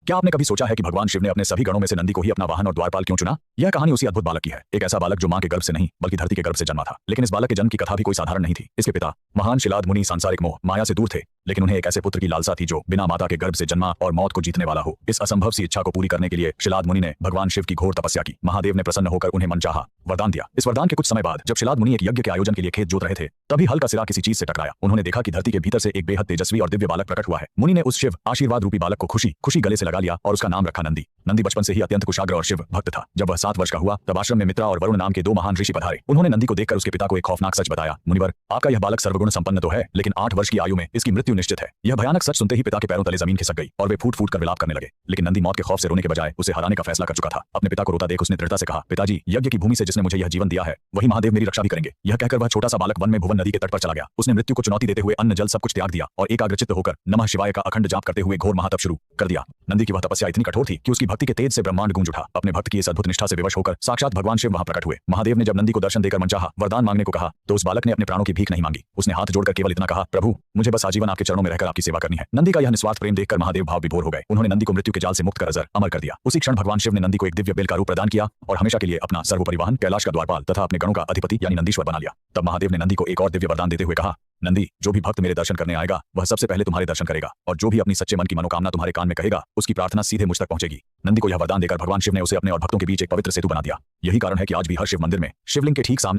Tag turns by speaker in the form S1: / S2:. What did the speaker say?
S1: क्या आपने कभी सोचा है कि भगवान शिव ने अपने सभी गणों में से नंदी को ही अपना वाहन और द्वारपाल क्यों चुना? यह कहानी उसी अद्भुत बालक की है, एक ऐसा बालक जो मां के गर्भ से नहीं बल्कि धरती के गर्भ से जन्मा था। लेकिन इस बालक के जन्म की कथा भी कोई साधारण नहीं थी। इसके पिता महान शिलाद मुनि सांसारिक मोह माया से दूर थे, लेकिन उन्हें एक ऐसे पुत्र की लालसा थी जो बिना माता के गर्भ से जन्मा और मौत को जीतने वाला हो। इस असंभव सी इच्छा को पूरी करने के लिए शिलाद मुनि ने भगवान शिव की घोर तपस्या की। महादेव ने प्रसन्न होकर उन्हें मनचाहा वरदान दिया। इस वरदान के कुछ समय बाद जब शिलाद मुनि एक यज्ञ के आयोजन के लिए खेत जोत रहे थे, तभी हल का सिरा किसी चीज से टकराया। उन्होंने देखा कि धरती के भीतर से एक बेहद तेजस्वी और दिव्य बालक प्रकट हुआ है। मुनि ने उस शिव आशीर्वाद रूपी बालक को खुशी खुशी गले से लगा लिया और उसका नाम रखा नंदी। नंदी बचपन से ही अत्यंत कुशाग्र और शिव भक्त था। जब वह 7 वर्ष का हुआ तब आश्रम में मित्रा और वरुण नाम के 2 महान ऋषि पधारे। उन्होंने नंदी को देखकर उसके पिता को एक खौफनाक सच बताया। मुनिवर, आपका यह बालक सर्वगुण संपन्न तो है, लेकिन 8 वर्ष की आयु में इसकी मृत्यु निश्चित है। यह भयानक सच सुनते ही पिता के पैरों तले जमीन खिसक गई और वे फूट फूट कर विलाप करने लगे। लेकिन नंदी मौत के खौफ से रोने के बजाय उसे हराने का फैसला कर चुका था। अपने पिता को रोता देख उसने दृढ़ता से कहा, पिताजी, यज्ञ की भूमि से जिसने मुझे यह जीवन दिया है वही महादेव मेरी रक्षा भी करेंगे। यह कहकर वह छोटा सा बालक वन में भुवन नदी के तट पर चला गया। उसने मृत्यु को चुनौती देते हुए अन्न जल सब कुछ त्याग दिया और एकाग्रचित्त होकर नमः शिवाय का अखंड जाप करते हुए घोर महातप शुरू कर दिया। नंदी की वह तपस्या इतनी कठोर थी कि उसकी भक्ति के तेज से ब्रह्मांड गूंज उठा। अपने भक्त की इस अद्भुत निष्ठा से विवश होकर साक्षात भगवान शिव वहां प्रकट हुए। महादेव ने जब नंदी को दर्शन देकर मनचाहा वरदान मांगने को कहा तो उस बालक ने अपने प्राणों की भीख नहीं मांगी। उसने हाथ जोड़कर केवल इतना कहा, प्रभु, मुझे बस आजीवन आपके चरणों में रहकर आपकी सेवा करनी है। नंदी का यह निस्वार्थ प्रेम देखकर महादेव भाव विभोर हो गए। उन्होंने नंदी को मृत्यु के जाल से मुक्त कर अजर अमर कर दिया। उसी क्षण भगवान शिव ने नंदी को एक दिव्य बेल का रूप प्रदान किया और हमेशा के लिए अपना सर्वपरिवाहन कैलाश का द्वारपाल तथा अपने गणों का अधिपति यानी नंदीश्वर बना लिया। तब महादेव ने नंदी को एक और दिव्य वरदान देते हुए कहा, नंदी, जो भी भक्त मेरे दर्शन करने आएगा वह सबसे पहले तुम्हारे दर्शन करेगा और जो भी अपनी सच्चे मन की मनोकामना तुम्हारे कान में कहेगा उसकी प्रार्थना सीधे मुझ तक पहुंचेगी। नंदी को यह वरदान देकर भगवान शिव ने उसे अपने और भक्तों के बीच एक पवित्र सेतु बना दिया। यही कारण है कि आज भी हर शिव मंदिर में शिवलिंग के ठीक सामने